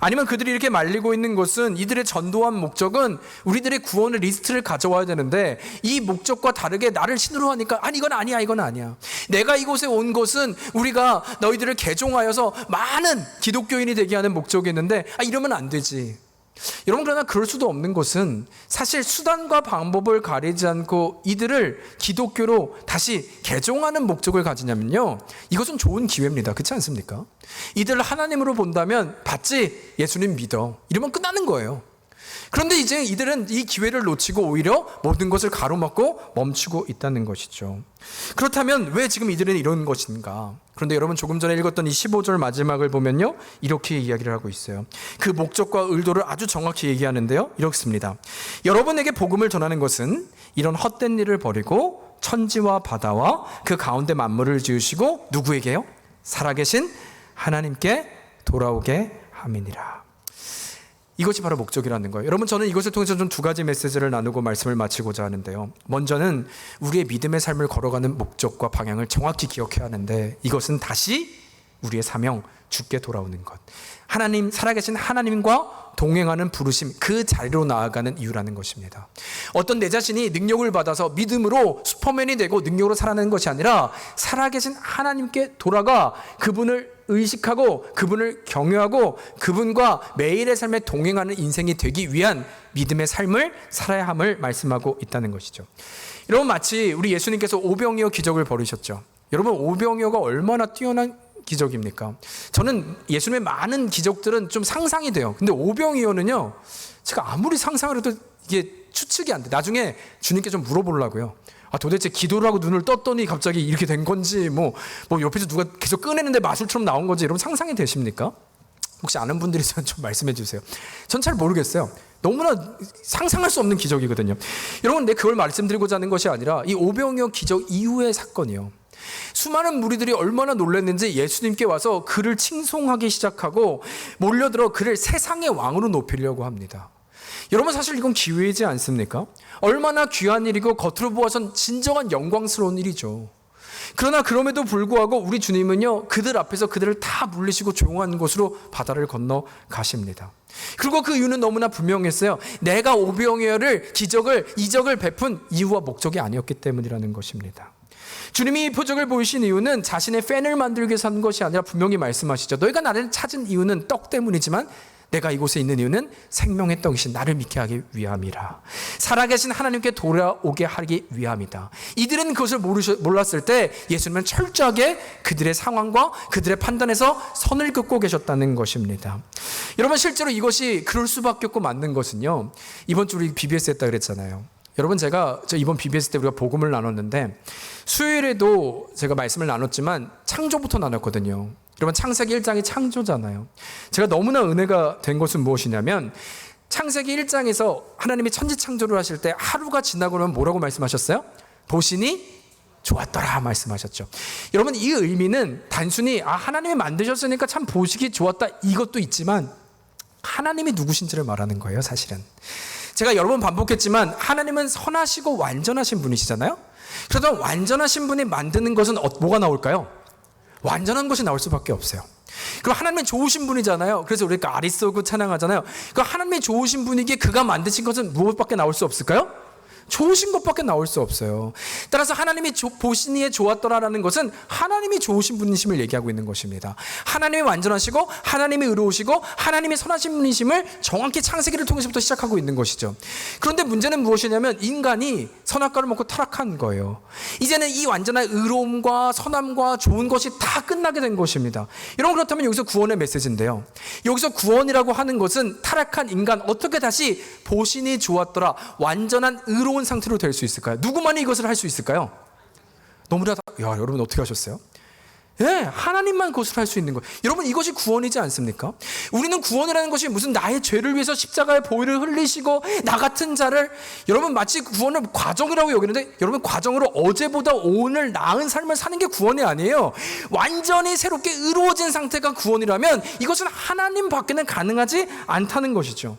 아니면 그들이 이렇게 말리고 있는 것은 이들의 전도한 목적은 우리들의 구원의 리스트를 가져와야 되는데 이 목적과 다르게 나를 신으로 하니까 아니 이건 아니야 이건 아니야. 내가 이곳에 온 것은 우리가 너희들을 개종하여서 많은 기독교인이 되게 하는 목적이 있는데 이러면 안 되지. 여러분 그러나 그럴 수도 없는 것은 사실 수단과 방법을 가리지 않고 이들을 기독교로 다시 개종하는 목적을 가지냐면요, 이것은 좋은 기회입니다. 그렇지 않습니까? 이들을 하나님으로 본다면 받지, 예수님 믿어, 이러면 끝나는 거예요. 그런데 이제 이들은 이 기회를 놓치고 오히려 모든 것을 가로막고 멈추고 있다는 것이죠. 그렇다면 왜 지금 이들은 이런 것인가? 그런데 여러분 조금 전에 읽었던 이 15절 마지막을 보면요, 이렇게 이야기를 하고 있어요. 그 목적과 의도를 아주 정확히 얘기하는데요, 이렇습니다. 여러분에게 복음을 전하는 것은 이런 헛된 일을 버리고 천지와 바다와 그 가운데 만물을 지으시고 누구에게요? 살아계신 하나님께 돌아오게 함이니라. 이것이 바로 목적이라는 거예요. 여러분 저는 이것을 통해서 좀 두 가지 메시지를 나누고 말씀을 마치고자 하는데요. 먼저는 우리의 믿음의 삶을 걸어가는 목적과 방향을 정확히 기억해야 하는데 이것은 다시 우리의 사명, 주께 돌아오는 것. 하나님, 살아계신 하나님과 동행하는 부르심, 그 자리로 나아가는 이유라는 것입니다. 어떤 내 자신이 능력을 받아서 믿음으로 슈퍼맨이 되고 능력으로 살아내는 것이 아니라 살아계신 하나님께 돌아가 그분을 의식하고 그분을 경외하고 그분과 매일의 삶에 동행하는 인생이 되기 위한 믿음의 삶을 살아야 함을 말씀하고 있다는 것이죠. 여러분 마치 우리 예수님께서 오병이어 기적을 벌이셨죠. 여러분 오병이어가 얼마나 뛰어난 기적입니까? 저는 예수님의 많은 기적들은 좀 상상이 돼요. 근데 오병이어는요, 제가 아무리 상상을 해도 이게 추측이 안 돼. 나중에 주님께 좀 물어보려고요. 도대체 기도를 하고 눈을 떴더니 갑자기 이렇게 된 건지, 뭐 옆에서 누가 계속 꺼내는데 마술처럼 나온 건지, 여러분 상상이 되십니까? 혹시 아는 분들이 있으면 좀 말씀해 주세요. 전 잘 모르겠어요. 너무나 상상할 수 없는 기적이거든요. 여러분, 근데 그걸 말씀드리고자 하는 것이 아니라 이 오병이어 기적 이후의 사건이요. 수많은 무리들이 얼마나 놀랐는지 예수님께 와서 그를 칭송하기 시작하고 몰려들어 그를 세상의 왕으로 높이려고 합니다. 여러분 사실 이건 기회이지 않습니까? 얼마나 귀한 일이고 겉으로 보아선 진정한 영광스러운 일이죠. 그러나 그럼에도 불구하고 우리 주님은요, 그들 앞에서 그들을 다 물리시고 조용한 곳으로 바다를 건너 가십니다. 그리고 그 이유는 너무나 분명했어요. 내가 오병이어를 이적을 베푼 이유와 목적이 아니었기 때문이라는 것입니다. 주님이 이 표적을 보이신 이유는 자신의 팬을 만들기 위해서 한 것이 아니라 분명히 말씀하시죠. 너희가 나를 찾은 이유는 떡 때문이지만 내가 이곳에 있는 이유는 생명의 떡이신 나를 믿게 하기 위함이라. 살아계신 하나님께 돌아오게 하기 위함이다. 이들은 그것을 몰랐을 때 예수님은 철저하게 그들의 상황과 그들의 판단에서 선을 긋고 계셨다는 것입니다. 여러분 실제로 이것이 그럴 수밖에 없고 맞는 것은요, 이번 주 우리 BBS 했다 그랬잖아요. 여러분 제가 이번 BBS 때 우리가 복음을 나눴는데 수요일에도 제가 말씀을 나눴지만 창조부터 나눴거든요. 여러분 창세기 1장이 창조잖아요. 제가 너무나 은혜가 된 것은 무엇이냐면 창세기 1장에서 하나님이 천지 창조를 하실 때 하루가 지나고 나면 뭐라고 말씀하셨어요? 보시니 좋았더라 말씀하셨죠. 여러분 이 의미는 단순히 하나님이 만드셨으니까 참 보시기 좋았다 이것도 있지만 하나님이 누구신지를 말하는 거예요. 사실은 제가 여러 번 반복했지만 하나님은 선하시고 완전하신 분이시잖아요. 그래서 완전하신 분이 만드는 것은 뭐가 나올까요? 완전한 것이 나올 수밖에 없어요. 그럼 하나님은 좋으신 분이잖아요. 그래서 우리가 아리сто고 찬양하잖아요. 그럼 하나님이 좋으신 분이기에 그가 만드신 것은 무엇밖에 나올 수 없을까요? 좋으신 것밖에 나올 수 없어요. 따라서 하나님이 보시니에 좋았더라라는 것은 하나님이 좋으신 분이심을 얘기하고 있는 것입니다. 하나님이 완전하시고 하나님이 의로우시고 하나님이 선하신 분이심을 정확히 창세기를 통해서부터 시작하고 있는 것이죠. 그런데 문제는 무엇이냐면 인간이 선악과를 먹고 타락한 거예요. 이제는 이 완전한 의로움과 선함과 좋은 것이 다 끝나게 된 것입니다. 여러분 그렇다면 여기서 구원의 메시지인데요. 여기서 구원이라고 하는 것은 타락한 인간 어떻게 다시 보시니 좋았더라 완전한 의로운 상태로 될 수 있을까요? 누구만이 이것을 할 수 있을까요? 너무나 여러분 어떻게 하셨어요? 하나님만 그것을 할 수 있는 거예요. 여러분, 이것이 구원이지 않습니까? 우리는 구원이라는 것이 무슨 나의 죄를 위해서 십자가의 보혈을 흘리시고 나 같은 자를, 여러분 마치 구원을 과정이라고 여기는데, 여러분 과정으로 어제보다 오늘 나은 삶을 사는 게 구원이 아니에요. 완전히 새롭게 의로워진 상태가 구원이라면 이것은 하나님 밖에는 가능하지 않다는 것이죠.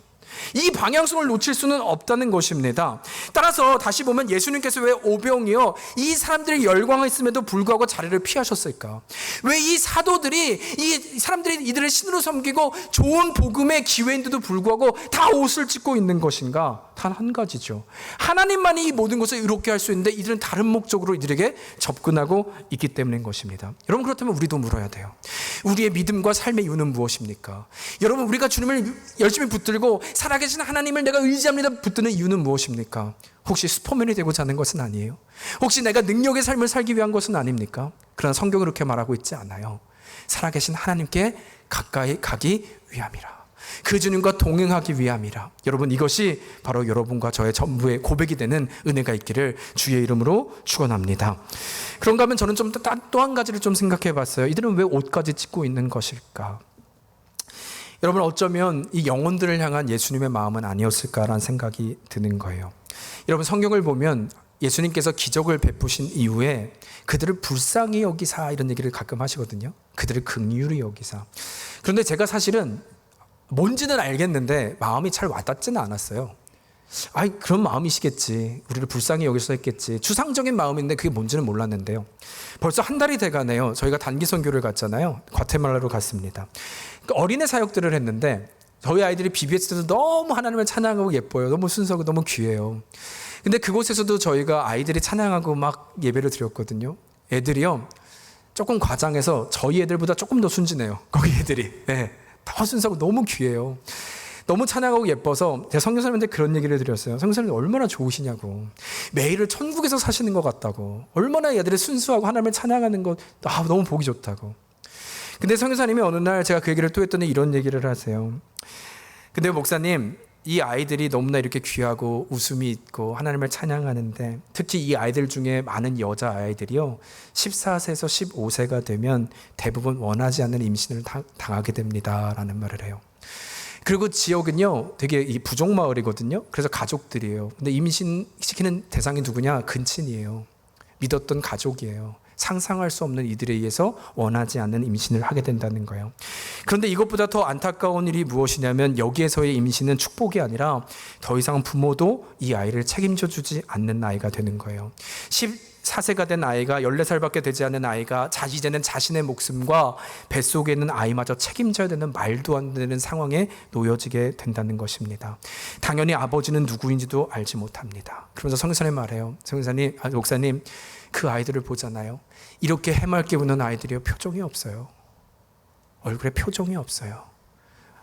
이 방향성을 놓칠 수는 없다는 것입니다. 따라서 다시 보면 예수님께서 왜 오병이어 이 사람들이 열광했음에도 불구하고 자리를 피하셨을까? 왜 이 사도들이, 이 사람들이 이들을 신으로 섬기고 좋은 복음의 기회인데도 불구하고 다 옷을 찢고 있는 것인가? 단 한 가지죠. 하나님만이 이 모든 것을 의롭게 할 수 있는데 이들은 다른 목적으로 이들에게 접근하고 있기 때문인 것입니다. 여러분, 그렇다면 우리도 물어야 돼요. 우리의 믿음과 삶의 이유는 무엇입니까? 여러분, 우리가 주님을 열심히 붙들고 살아계신 하나님을 내가 의지합니다 붙드는 이유는 무엇입니까? 혹시 슈퍼맨이 되고자 하는 것은 아니에요? 혹시 내가 능력의 삶을 살기 위한 것은 아닙니까? 그러나 성경은 그렇게 말하고 있지 않아요. 살아계신 하나님께 가까이 가기 위함이라. 그 주님과 동행하기 위함이라. 여러분, 이것이 바로 여러분과 저의 전부의 고백이 되는 은혜가 있기를 주의 이름으로 축원합니다. 그런가 하면 저는 좀 또 한 가지를 좀 생각해 봤어요. 이들은 왜 옷까지 찢고 있는 것일까? 여러분, 어쩌면 이 영혼들을 향한 예수님의 마음은 아니었을까라는 생각이 드는 거예요. 여러분, 성경을 보면 예수님께서 기적을 베푸신 이후에 그들을 불쌍히 여기사 이런 얘기를 가끔 하시거든요. 그들을 긍휼히 여기사. 그런데 제가 사실은 뭔지는 알겠는데 마음이 잘 와닿지는 않았어요. 그런 마음이시겠지. 우리를 불쌍히 여기서 했겠지. 추상적인 마음인데 그게 뭔지는 몰랐는데요. 벌써 한 달이 돼가네요. 저희가 단기 선교를 갔잖아요. 과테말라로 갔습니다. 어린애 사역들을 했는데 저희 아이들이 BBS 때도 너무 하나님을 찬양하고 예뻐요. 너무 순수하고 너무 귀해요. 근데 그곳에서도 저희가 아이들이 찬양하고 막 예배를 드렸거든요. 애들이요, 조금 과장해서 저희 애들보다 조금 더 순진해요. 거기 애들이. 더 순수하고 너무 귀해요. 너무 찬양하고 예뻐서 제가 선교사님한테 그런 얘기를 드렸어요. 선교사님 얼마나 좋으시냐고. 매일을 천국에서 사시는 것 같다고. 얼마나 애들이 순수하고 하나님을 찬양하는 것 너무 보기 좋다고. 근데 선교사님이 어느 날 제가 그 얘기를 또 했더니 이런 얘기를 하세요. 근데 목사님, 이 아이들이 너무나 이렇게 귀하고 웃음이 있고 하나님을 찬양하는데 특히 이 아이들 중에 많은 여자아이들이요, 14세에서 15세가 되면 대부분 원하지 않는 임신을 당하게 됩니다 라는 말을 해요. 그리고 지역은요, 되게 이 부족 마을이거든요. 그래서 가족들이에요. 근데 임신시키는 대상이 누구냐? 근친이에요. 믿었던 가족이에요. 상상할 수 없는 이들에 의해서 원하지 않는 임신을 하게 된다는 거예요. 그런데 이것보다 더 안타까운 일이 무엇이냐면 여기에서의 임신은 축복이 아니라 더 이상 부모도 이 아이를 책임져 주지 않는 나이가 되는 거예요. 14세가 된 아이가 14살밖에 되지 않은 아이가 이제는 자신의 목숨과 뱃속에 있는 아이마저 책임져야 되는 말도 안 되는 상황에 놓여지게 된다는 것입니다. 당연히 아버지는 누구인지도 알지 못합니다. 그러면서 성교사님 말해요. 목사님, 그 아이들을 보잖아요. 이렇게 해맑게 우는 아이들이요, 표정이 없어요. 얼굴에 표정이 없어요.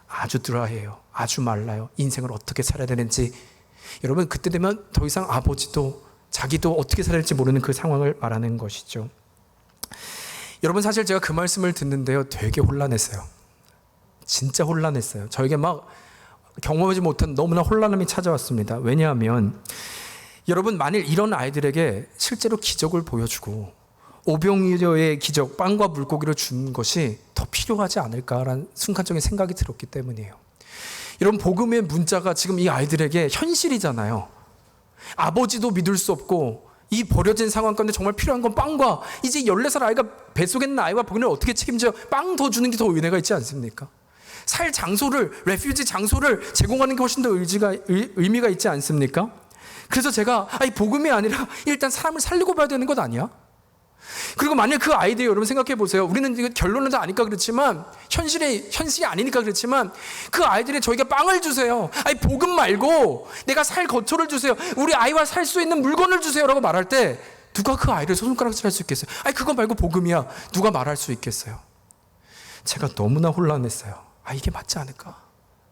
아주 드라이해요. 아주 말라요. 인생을 어떻게 살아야 되는지. 여러분, 그때 되면 더 이상 아버지도 자기도 어떻게 살아야 할지 모르는 그 상황을 말하는 것이죠. 여러분, 사실 제가 그 말씀을 듣는데요, 되게 혼란했어요. 진짜 혼란했어요. 저에게 막 경험하지 못한 너무나 혼란함이 찾아왔습니다. 왜냐하면 여러분, 만일 이런 아이들에게 실제로 기적을 보여주고 오병이어의 기적, 빵과 물고기를 준 것이 더 필요하지 않을까라는 순간적인 생각이 들었기 때문이에요. 여러분, 복음의 문자가 지금 이 아이들에게 현실이잖아요. 아버지도 믿을 수 없고 이 버려진 상황 가운데 정말 필요한 건 빵과, 이제 14살 아이가 뱃속에 있는 아이와 복음을 어떻게 책임져? 빵 더 주는 게 더 은혜가 있지 않습니까? 살 장소를, 레퓨지 장소를 제공하는 게 훨씬 더 의미가 있지 않습니까? 그래서 제가 복음이 아니라 일단 사람을 살리고 봐야 되는 것 아니야? 그리고 만약 그 아이들, 여러분 생각해 보세요. 우리는 결론은 다 아니까 그렇지만, 현실이 아니니까 그렇지만, 그 아이들이 저에게 빵을 주세요. 복음 말고 내가 살 거처를 주세요. 우리 아이와 살 수 있는 물건을 주세요라고 말할 때 누가 그 아이를 손가락질할 수 있겠어요? 그거 말고 복음이야. 누가 말할 수 있겠어요? 제가 너무나 혼란했어요. 이게 맞지 않을까?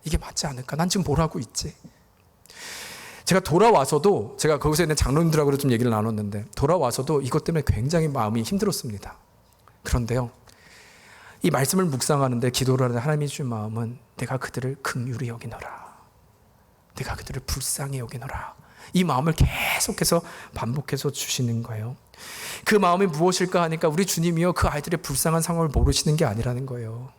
이게 맞지 않을까? 난 지금 뭘 하고 있지? 제가 돌아와서도, 제가 거기서 있는 장로님들하고도 좀 얘기를 나눴는데, 돌아와서도 이것 때문에 굉장히 마음이 힘들었습니다. 그런데요, 이 말씀을 묵상하는데, 기도를 하는데 하나님이 주신 마음은 내가 그들을 긍휼히 여기노라, 내가 그들을 불쌍히 여기노라, 이 마음을 계속해서 반복해서 주시는 거예요. 그 마음이 무엇일까 하니까 우리 주님이요, 그 아이들의 불쌍한 상황을 모르시는 게 아니라는 거예요.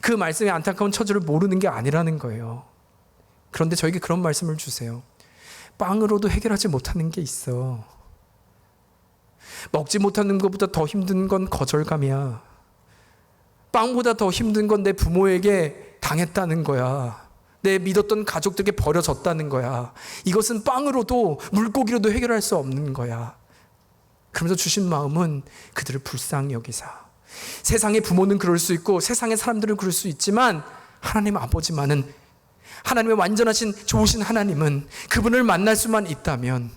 그 말씀의 안타까운 처지를 모르는 게 아니라는 거예요. 그런데 저에게 그런 말씀을 주세요. 빵으로도 해결하지 못하는 게 있어. 먹지 못하는 것보다 더 힘든 건 거절감이야. 빵보다 더 힘든 건 내 부모에게 당했다는 거야. 내 믿었던 가족들에게 버려졌다는 거야. 이것은 빵으로도 물고기로도 해결할 수 없는 거야. 그러면서 주신 마음은 그들을 불쌍히 여기사. 세상의 부모는 그럴 수 있고 세상의 사람들은 그럴 수 있지만 하나님 아버지만은, 하나님의 완전하신 좋으신 하나님은 그분을 만날 수만 있다면,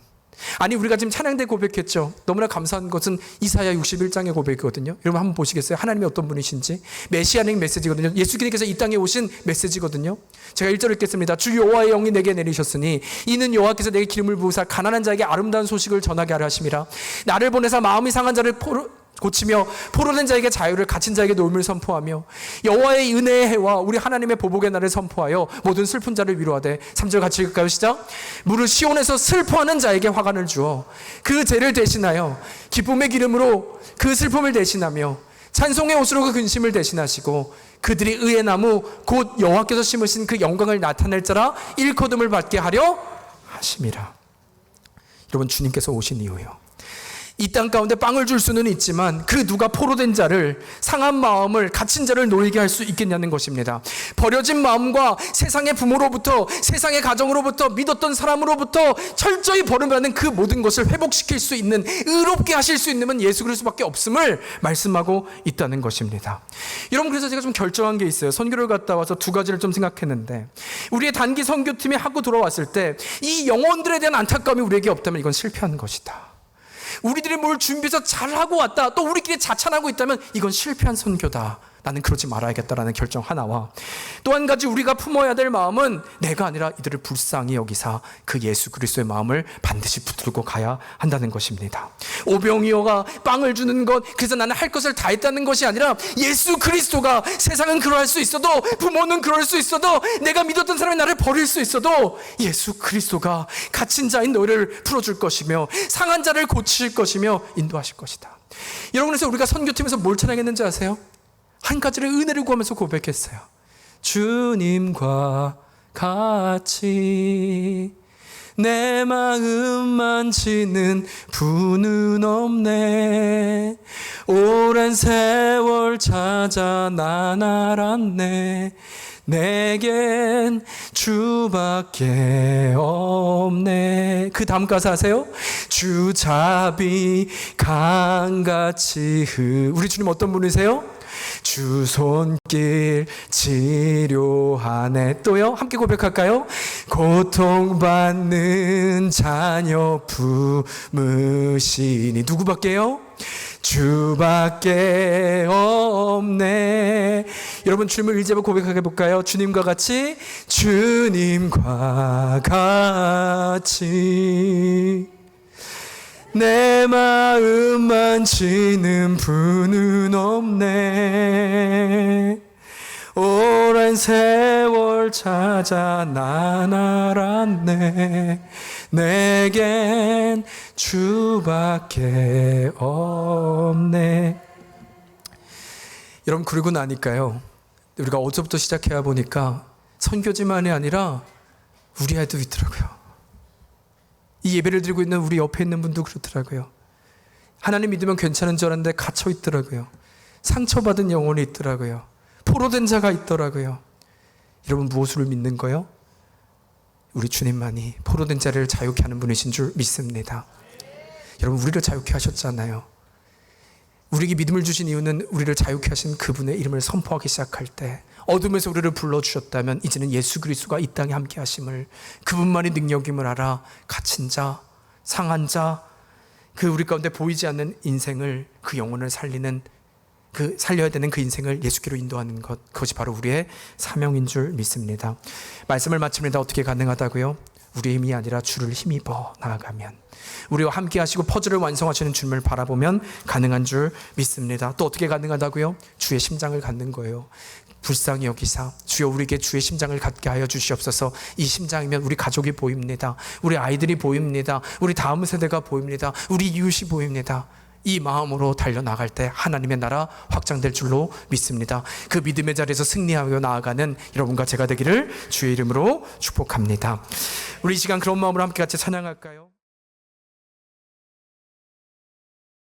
아니 우리가 지금 찬양대 고백했죠. 너무나 감사한 것은 이사야 61장의 고백이거든요. 여러분 한번 보시겠어요? 하나님이 어떤 분이신지. 메시아닉 메시지거든요. 예수님께서 이 땅에 오신 메시지거든요. 제가 1절 읽겠습니다. 주 여호와의 영이 내게 내리셨으니 이는 여호와께서 내게 기름을 부으사 가난한 자에게 아름다운 소식을 전하게 하려 하심이라. 나를 보내사 마음이 상한 자를 고치며 포로된 자에게 자유를, 갇힌 자에게 노임을 선포하며 여호와의 은혜의 해와 우리 하나님의 보복의 날을 선포하여 모든 슬픈 자를 위로하되. 3절 같이 읽을까요? 시작. 무릇 시온에서 슬퍼하는 자에게 화관을 주어 그 죄를 대신하여 기쁨의 기름으로 그 슬픔을 대신하며 찬송의 옷으로 그 근심을 대신하시고 그들이 의의 나무 곧 여호와께서 심으신 그 영광을 나타낼 자라 일거둠을 받게 하려 하심이라. 여러분, 주님께서 오신 이유요, 이 땅 가운데 빵을 줄 수는 있지만 그 누가 포로된 자를, 상한 마음을, 갇힌 자를 놓이게 할 수 있겠냐는 것입니다. 버려진 마음과 세상의 부모로부터, 세상의 가정으로부터, 믿었던 사람으로부터 철저히 버림받는 그 모든 것을 회복시킬 수 있는, 의롭게 하실 수 있는 분 예수 그리스도밖에 없음을 말씀하고 있다는 것입니다. 여러분, 그래서 제가 좀 결정한 게 있어요. 선교를 갔다 와서 두 가지를 좀 생각했는데, 우리의 단기 선교팀이 하고 돌아왔을 때 이 영혼들에 대한 안타까움이 우리에게 없다면 이건 실패한 것이다. 우리들이 뭘 준비해서 잘하고 왔다, 또 우리끼리 자찬하고 있다면 이건 실패한 선교다. 나는 그러지 말아야겠다라는 결정 하나와, 또 한 가지 우리가 품어야 될 마음은 내가 아니라 이들을 불쌍히 여기사 그 예수 그리스도의 마음을 반드시 붙들고 가야 한다는 것입니다. 오병이어가 빵을 주는 것, 그래서 나는 할 것을 다 했다는 것이 아니라 예수 그리스도가, 세상은 그러할 수 있어도, 부모는 그럴 수 있어도, 내가 믿었던 사람이 나를 버릴 수 있어도 예수 그리스도가 갇힌 자인 너희를 풀어줄 것이며 상한 자를 고칠 것이며 인도하실 것이다. 여러분, 그래서 우리가 선교팀에서 뭘 찬양했는지 아세요? 한 가지를 은혜를 구하면서 고백했어요. 주님과 같이 내 마음 만지는 분은 없네. 오랜 세월 찾아 난 알았네. 내겐 주밖에 없네. 그 다음 가사 아세요? 주 자비 강같이 우리 주님 어떤 분이세요? 주 손길 치료하네. 또요? 함께 고백할까요? 고통받는 자녀 품으시니. 누구밖에요? 주밖에 없네. 여러분, 주님을 일제로 고백하게 볼까요? 주님과 같이, 주님과 같이 내 마음 만지는 분은 없네. 오랜 세월 찾아 난 알았네. 내겐 주밖에 없네. 여러분, 그러고 나니까요, 우리가 어제부터 시작해야 보니까 선교지만이 아니라 우리 아이도 있더라고요. 이 예배를 드리고 있는 우리 옆에 있는 분도 그렇더라고요. 하나님 믿으면 괜찮은 줄 알았는데 갇혀 있더라고요. 상처받은 영혼이 있더라고요. 포로된 자가 있더라고요. 여러분, 무엇을 믿는 거요? 우리 주님만이 포로된 자를 자유케 하는 분이신 줄 믿습니다. 여러분, 우리를 자유케 하셨잖아요. 우리에게 믿음을 주신 이유는 우리를 자유케 하신 그분의 이름을 선포하기 시작할 때, 어둠에서 우리를 불러주셨다면 이제는 예수 그리스도가 이 땅에 함께 하심을, 그분만이 능력임을 알아 갇힌 자, 상한 자, 그 우리 가운데 보이지 않는 인생을, 그 영혼을 살리는, 그 살려야 되는 그 인생을 예수께로 인도하는 것, 그것이 바로 우리의 사명인 줄 믿습니다. 말씀을 마칩니다. 어떻게 가능하다고요? 우리의 힘이 아니라 주를 힘입어 나아가면, 우리와 함께 하시고 퍼즐을 완성하시는 주님을 바라보면 가능한 줄 믿습니다. 또 어떻게 가능하다고요? 주의 심장을 갖는 거예요. 불쌍히 여기사 주여 우리에게 주의 심장을 갖게 하여 주시옵소서. 이 심장이면 우리 가족이 보입니다. 우리 아이들이 보입니다. 우리 다음 세대가 보입니다. 우리 이웃이 보입니다. 이 마음으로 달려나갈 때 하나님의 나라 확장될 줄로 믿습니다. 그 믿음의 자리에서 승리하며 나아가는 여러분과 제가 되기를 주의 이름으로 축복합니다. 우리 이 시간 그런 마음으로 함께 같이 찬양할까요?